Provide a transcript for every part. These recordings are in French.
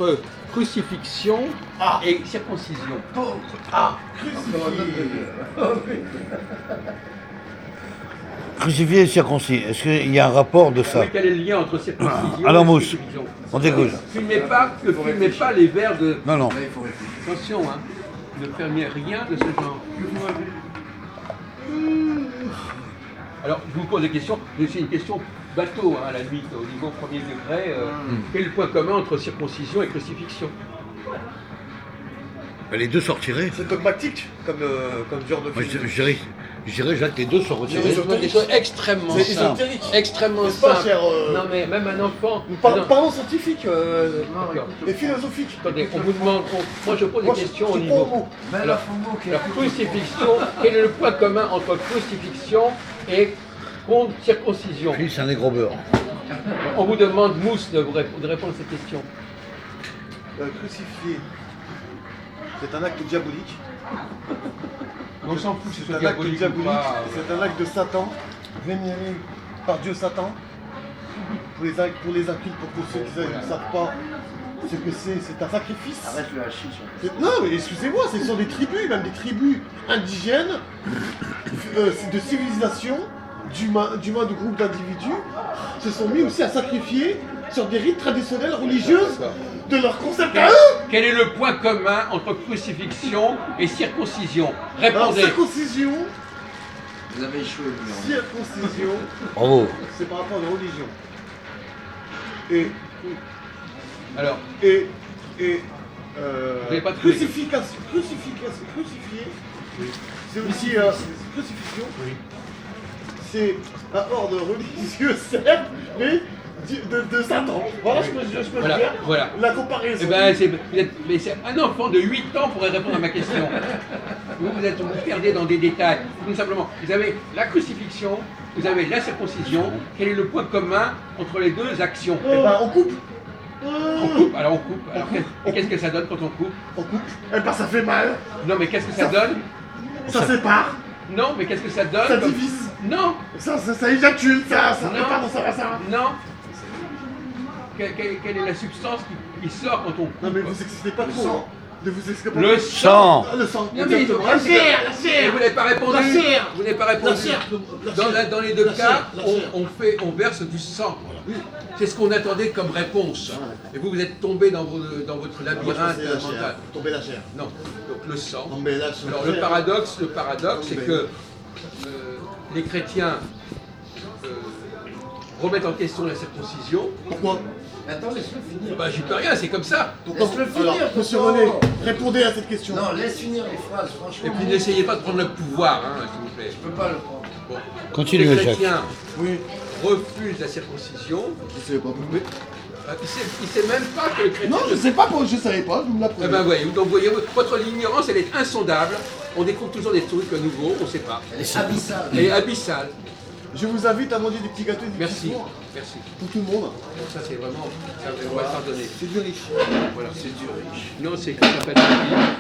entre crucifixion et circoncision. Crucifié et circoncis, est-ce qu'il y a un rapport de ça? Oui, quel est le lien entre circoncision Alors, et Mousse, crucifixion? on t'écoute. Filmez pas les vers de... Non, non. Attention, hein. Ne fermez rien de ce genre. Alors, je vous pose des questions, mais c'est une question bateau, hein, à la limite, au niveau premier degré. Quel est le point commun entre circoncision et crucifixion? Les deux sont retirés. C'est dogmatique comme genre de Moi, film. je dirais, Jacques, les deux sont retirés. Des choses extrêmement C'est simples. ésotérique. Extrêmement N'est-ce pas, simples. cher, Non, mais même un enfant... Nous non, parlons scientifique d'accord. et philosophique. Attendez, on vous demande... moi, je pose des questions au je niveau... prends au mot. Alors, la crucifixion, quel est le point commun entre crucifixion et circoncision? Lui, c'est un négro beurre. On vous demande, Mousse, de répondre à cette question. Crucifié, c'est un acte diabolique. On s'en fout, C'est un acte diabolique. C'est un acte de Satan, vénéré par Dieu Satan. Pour les incultes, pour ceux qui ne savent pas ce que c'est un sacrifice. Arrête le hachis. Non, mais excusez-moi, ce sont des tribus, même des tribus indigènes, de civilisation, d'humains, de groupes d'individus, se sont mis aussi à sacrifier sur des rites traditionnels religieuses de leur concept à eux. Quel est le point commun entre crucifixion et circoncision? Alors, Répondez. circoncision, Vous avez échoué. circoncision, Bravo. c'est par rapport à la religion. Et Alors, avez pas trouvé. crucifié, c'est aussi crucifixion. C'est un ordre religieux, certes, mais de Satan. Voilà, je peux Voilà, faire voilà. la comparaison. eh ben, mais c'est un enfant de 8 ans pourrait répondre à ma question. Vous perdez dans des détails. Tout simplement, vous avez la crucifixion, vous avez la circoncision. Quel est le point commun entre les deux actions? Eh ben, on coupe. On coupe, alors on coupe. Alors, et qu'est-ce que ça donne quand on coupe? On coupe. Eh ben, ça fait mal. Non, mais qu'est-ce que ça donne? Ça sépare. Non, mais qu'est-ce que ça donne? Ça divise. Non, Ça éjacule. Ça. Non. Pardon, ça va, ça va. non. Quelle est la substance qui sort quand on coupe? Non, mais vous excitez pas trop. Hein. Ne vous excitez pas Le trop. Sang. Ah, le sang. Non, mais Exactement. la La chair. Mais vous n'avez pas répondu. La chair. Vous n'avez pas répondu. La chair. Dans les deux La cas, chair. La chair. on verse du sang. C'est ce qu'on attendait comme réponse. Et vous êtes tombé dans votre labyrinthe mental. Tomber la chair. Non, donc le sang. Tomber la chair. Alors le paradoxe, c'est que les chrétiens remettent en question la circoncision. Pourquoi? Attends, laisse-le finir. Bah j'y peux rien, c'est comme ça. Laisse-le finir. Alors, monsieur tonton. René, répondez à cette question. Non, laisse finir les phrases, franchement. Et puis n'essayez pas de prendre le pouvoir, hein, s'il vous plaît. Je peux pas le prendre. Bon. Continuez, Les Jacques. chrétiens Oui. refusent la circoncision. Je savais pas. Il sait même pas que les chrétiens... Non, je sais pas, je savais pas, vous me Eh l'apprenez. ben voyez, donc voyez, votre ignorance, elle est insondable. On découvre toujours des trucs nouveaux, on ne sait pas. Elle est abyssale. Elle est abyssale. Je vous invite à manger des petits gâteaux et des petits Merci. fours Merci. pour tout le monde. Ça, c'est vraiment... Ça, on va pardonner. C'est du riche. Voilà. C'est du riche. Non, c'est qu'on s'appelle...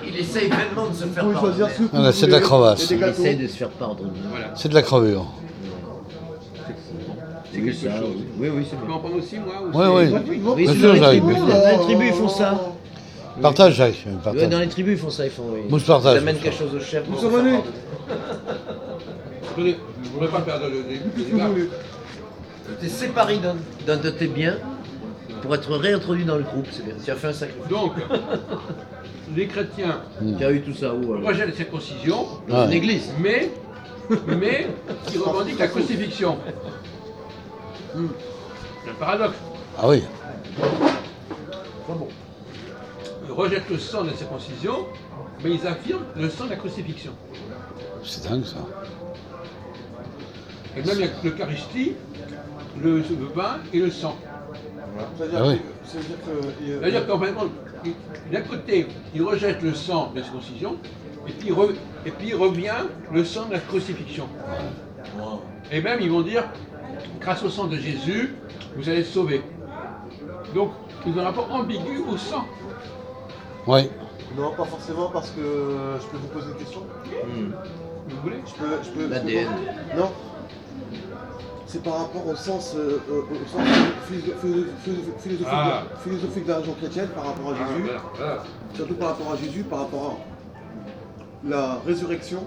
Il essaye vraiment de se faire Vous pouvez choisir pardonner. ce que vous Voilà, c'est de la voulez. crevasse. Il y a des Il gâteaux. essaye de se faire pardonner. Voilà. C'est de la crevure. C'est que ça. Oui, oui, c'est Je peux bien. en prendre aussi, moi aussi. Oui, oui. Oui, Bien c'est sûr, dans les Jacques. tribus. Dans les tribus, ils font ça. Partage, Jacques. Ouais, Partage. dans les tribus, ils font ça. Ils font. Mousse partage. Ils amènent quelque chose au chef. pour Monsieur se faire René. pardonner. Attendez, je ne voudrais pas perdre le Qu'est-ce que vous voulez? T'es séparé d'un de tes biens pour être réintroduit dans le groupe. C'est bien. Tu as fait un sacrifice. Donc, les chrétiens Tu as eu tout ça où alors rejettent la circoncision, Dans une Ouais. église. mais ils revendiquent la crucifixion. C'est un paradoxe. Ah oui. Ils rejettent le sang de la circoncision, mais ils affirment le sang de la crucifixion. C'est dingue, ça. Et même l'Eucharistie, le vin et le sang. C'est-à-dire Ah oui. C'est-à-dire qu'en fin de compte, d'un côté, ils rejettent le sang de la circoncision, et puis revient le sang de la crucifixion. Et même, ils vont dire, grâce au sang de Jésus, vous allez être sauvés. Donc, ils ont un rapport ambigu au sang. Oui. Non, pas forcément, parce que je peux vous poser une question. Vous voulez? Je peux L'ADN. Non. c'est par rapport au sens philosophique de la religion chrétienne par rapport à Jésus. Voilà. Surtout par rapport à Jésus, par rapport à la résurrection,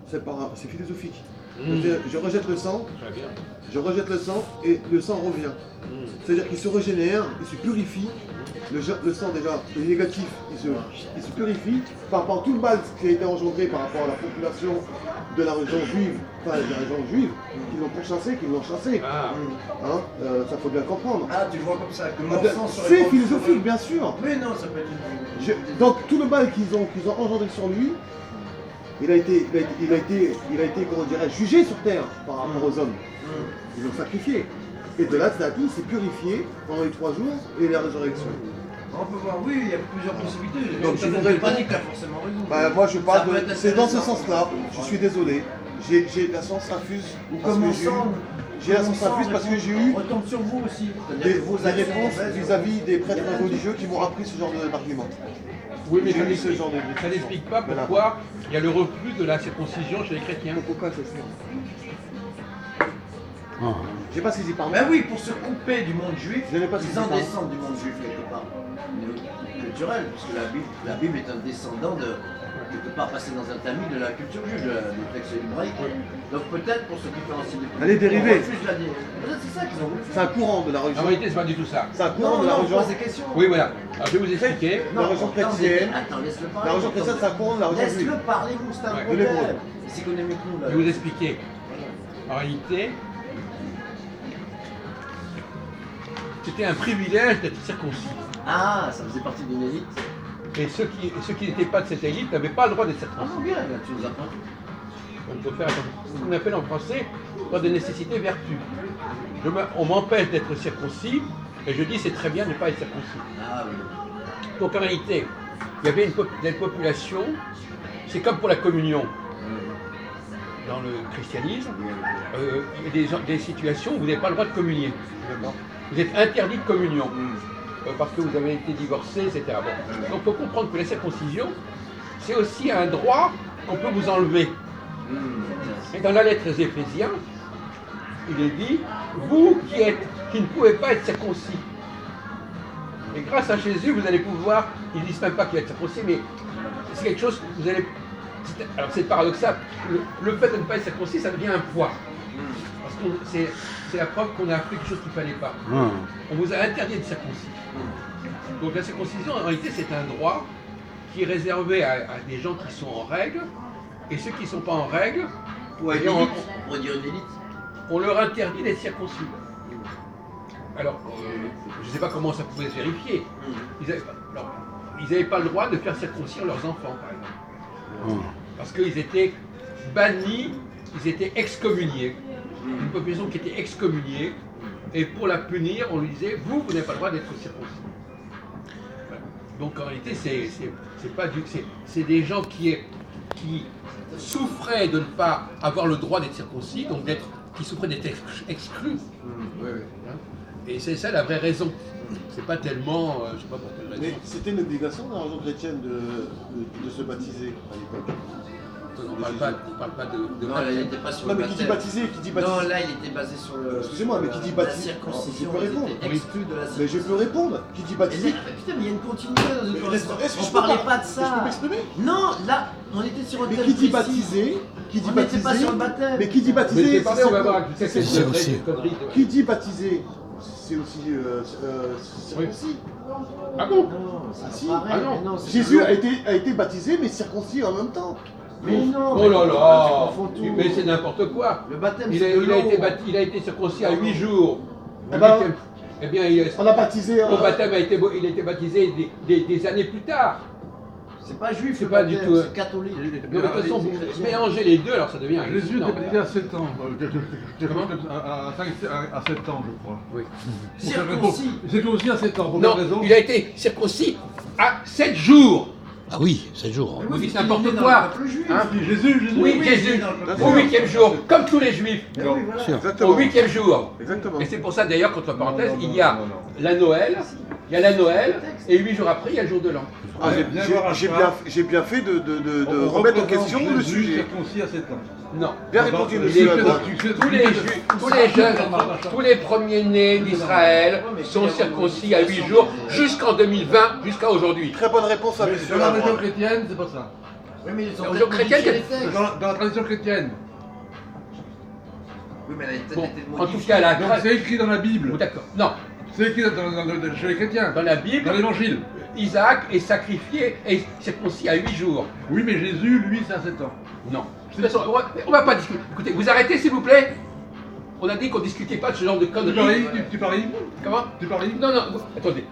c'est philosophique. C'est-à-dire, je rejette le sang, Très bien. je rejette le sang et le sang revient. C'est-à-dire qu'il se régénère, il se purifie. Le sang déjà, le négatif, il se purifie par rapport à tout le mal qui a été engendré par rapport à la population de la région juive, enfin de la région juive, qui l'ont pourchassé, qui l'ont chassé. Ah. Hein, ça faut bien comprendre. Ah, tu vois comme ça, que Ah, mon sang serait c'est pas- philosophique, bien sûr. Mais non, ça peut être une... Donc tout le mal qu'ils ont engendré sur lui, il a été comment dirais-je, jugé sur terre par rapport aux hommes. Ils l'ont sacrifié. Et de là, il s'est purifié pendant les 3 jours et la résurrection. On peut voir, oui, il y a plusieurs possibilités. Donc, Ça je ne voudrais veut pas pas- dire que tu as forcément raison. Bah, moi je Ça parle peut être c'est dans ce intéressant. sens-là. Je suis désolé. J'ai la science infuse. Ou parce comme que on j'ai eu- sent... J'ai la science infuse parce que j'ai eu retombe sur vous aussi. C'est-à-dire des que vos actions réponses baissent. vis-à-vis des prêtres religieux qui m'ont appris ce genre d'argument. Oui, mais J'ai ça eu ce n'explique- genre de ça n'explique pas Voilà. pourquoi il y a le reflux de la circoncision chez les chrétiens. Pourquoi c'est ça Ah. J'ai pas saisi par Ben oui, pour se couper du monde juif, Je n'ai pas ils saisi en ça. descendent du monde juif quelque part. Culturel, puisque la Bible est un descendant de, quelque part passé dans un tamis de la culture juive, du texte hébraïque. Donc peut-être pour se différencier des Elle est dérivée. Peut-être c'est ça qu'ils ont voulu C'est faire. un courant de la En religion. réalité, c'est pas du tout ça. C'est un courant Non, de la non, on religion. pose des questions. Oui, voilà. Alors, je vais vous expliquer. La religion chrétienne. Attends, laisse-le parler. La religion chrétienne, c'est un courant de la religion juive. Laisse-le parler, vous, c'est un Ouais. De l'hébreu. problème. C'est qu'on est mieux que nous, là. Je vais vous expliquer. En réalité, c'était un privilège d'être circoncis. Ah, ça faisait partie d'une élite. Et ceux qui n'étaient pas de cette élite n'avaient pas le droit d'être Ah circoncis. non, bien, là, tu nous apprends. Donc il faut faire attention. Ce qu'on appelle en français droit de nécessité vertu. On m'empêche d'être circoncis et je dis c'est très bien de ne pas être circoncis. Ah oui. Donc en réalité, il y avait une population, c'est comme pour la communion. Dans le christianisme, il y a des situations où vous n'avez pas le droit de communier. Vous êtes interdit de communion parce que vous avez été divorcé, etc. Bon. Donc il faut comprendre que la circoncision, c'est aussi un droit qu'on peut vous enlever. Et dans la lettre aux Éphésiens, il est dit, vous qui ne pouvez pas être circoncis. Et grâce à Jésus, vous allez pouvoir, ils ne disent même pas qu'il va être circoncis, mais c'est quelque chose que vous allez... Alors c'est paradoxal, le fait de ne pas être circoncis, ça devient un poids. Parce que c'est la preuve qu'on a appris quelque chose qu'il ne fallait pas. Ah. On vous a interdit d'être circoncis. Donc la circoncision, en réalité, c'est un droit qui est réservé à des gens qui sont en règle, et ceux qui ne sont pas en règle, Ouais, eh bien, élite. On pourrait dire une élite. on leur interdit d'être circoncis. Alors, je ne sais pas comment ça pouvait se vérifier. Ils n'avaient pas le droit de faire circoncire leurs enfants, par exemple. Parce qu'ils étaient bannis, ils étaient excommuniés. Une population qui était excommuniée. Et pour la punir, on lui disait, vous n'avez pas le droit d'être circoncis. Voilà. Donc en réalité, c'est pas du, c'est des gens qui souffraient de ne pas avoir le droit d'être circoncis, donc qui souffraient d'être exclus. Hein. Et c'est ça la vraie raison. C'est pas tellement, je sais pas pour quelle raison. Mais c'était une obligation de la religion chrétienne de se baptiser à l'époque. On parle pas de Non, là, il baptême. n'était pas sur Non, le mais qui dit baptême. baptiser, qui dit Non, baptiser. là, il était basé sur le. Excusez-moi, mais qui dit la baptiser. circoncision, Je peux ils répondre. étaient exclus de la Mais je circoncision. peux répondre. Qui dit Et baptiser. là, putain, mais il y a une continuité dans une Mais conversation. est-ce que On je peux parlait pas- pas de Je ça. peux m'exprimer. Non, là, on était sur un Mais thème qui dit précis. baptiser, qui dit On n'était pas baptiser, sur le baptême. mais qui dit Mais baptiser, c'est parlé, on va voir c'est quel c'est degré aussi. de conneries. qui dit baptiser, c'est aussi circoncis. Ah bon? Non, c'est Ah, pas si. pareil, Ah non. mais non, c'est Jésus pas- a été baptisé mais circoncis en même temps. Mais non, Oh là mais là! tu confonds tout. Mais c'est n'importe quoi! Le baptême, Il c'est a, de il a l'eau. été il a été circoncis à 8 jours. Eh ben, Eh bien, On a baptisé. son baptême il a été baptisé des années plus tard. C'est pas juif, C'est le pas du baptême, tout, c'est catholique. Mais de toute façon, vous chrétien. mélangez les deux, alors ça devient Jésus hallucinant. était baptisé à 7 ans, quelque Comment chose comme ça, à 7 ans, je crois. Oui. Circoncis. Circoncis à 7 ans, pour Non, quelle raison il a été circoncis à 7 jours. Ah oui, 7 jours. Vous dites Il n'importe était dans quoi. le peuple juif. Hein? Jésus. Oui, oui, Jésus, dans le peuple au juif. 8e jour, comme tous les juifs, Mais oui, voilà. Sûr. au 8e jour. Exactement. Et c'est pour ça d'ailleurs, qu'entre parenthèses, Non, non, il y a non, non. la Noël Il y a la Noël, et 8 jours après, il y a le jour de l'an. Ah, j'ai bien fait de remettre en question le sujet. circoncis à 7 ans. Non. Bien répondu, Les- monsieur. tous les premiers-nés d'Israël sont circoncis à 8 jours jusqu'en 2020, jusqu'à aujourd'hui. Très bonne réponse à monsieur. Dans la religion chrétienne, c'est pas ça. Oui, mais ils ont La peut-être religion chrétienne, modifié les textes. Dans la tradition chrétienne. Oui, mais elle a peut-être Bon, été en tout modifiée. cas, la Donc grâce. c'est écrit dans la Bible. D'accord. Non. C'est écrit chez les chrétiens. Dans la Bible, Dans l'évangile. Isaac est sacrifié et circoncis à 8 jours. Oui, mais Jésus, lui, c'est à 7 ans. Non. De toute façon, on va pas discuter. Écoutez, vous arrêtez s'il vous plaît. On a dit qu'on discutait pas de ce genre de Tu conneries. paries tu paries Comment Tu paries Non, non, attendez.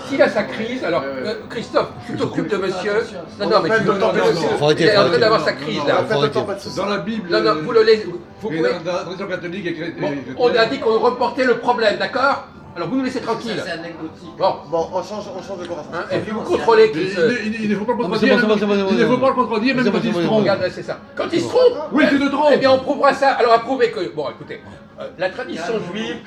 S'il a sa crise, alors Christophe, tu t'occupes de monsieur. Non, non, mais tu Faut arrêter, il est en faut train d'avoir sa arrêter. crise On là. va faire Faut le temps, arrêter. pas de soucis. Dans la Bible. Non, non, vous le laissez. Vous et pouvez. dans la tradition catholique et Bon, chrétienne. on a dit qu'on reportait le problème, d'accord? Alors vous nous laissez Ça, tranquille. c'est anecdotique. Bon, Bon, on change de conversation. hein, et puis vous contrôlez qui se. Il ne faut pas le Non, mais contredire. c'est bon, c'est bon, c'est bon, Il ne c'est faut bon. pas le contredire, même C'est quand bon, il c'est se bon, trompe. Regarde, c'est ça. Quand il se trompe, Oui, tu te trompes. eh bien on prouvera ça. Alors à prouver que. Bon, écoutez, la tradition juive.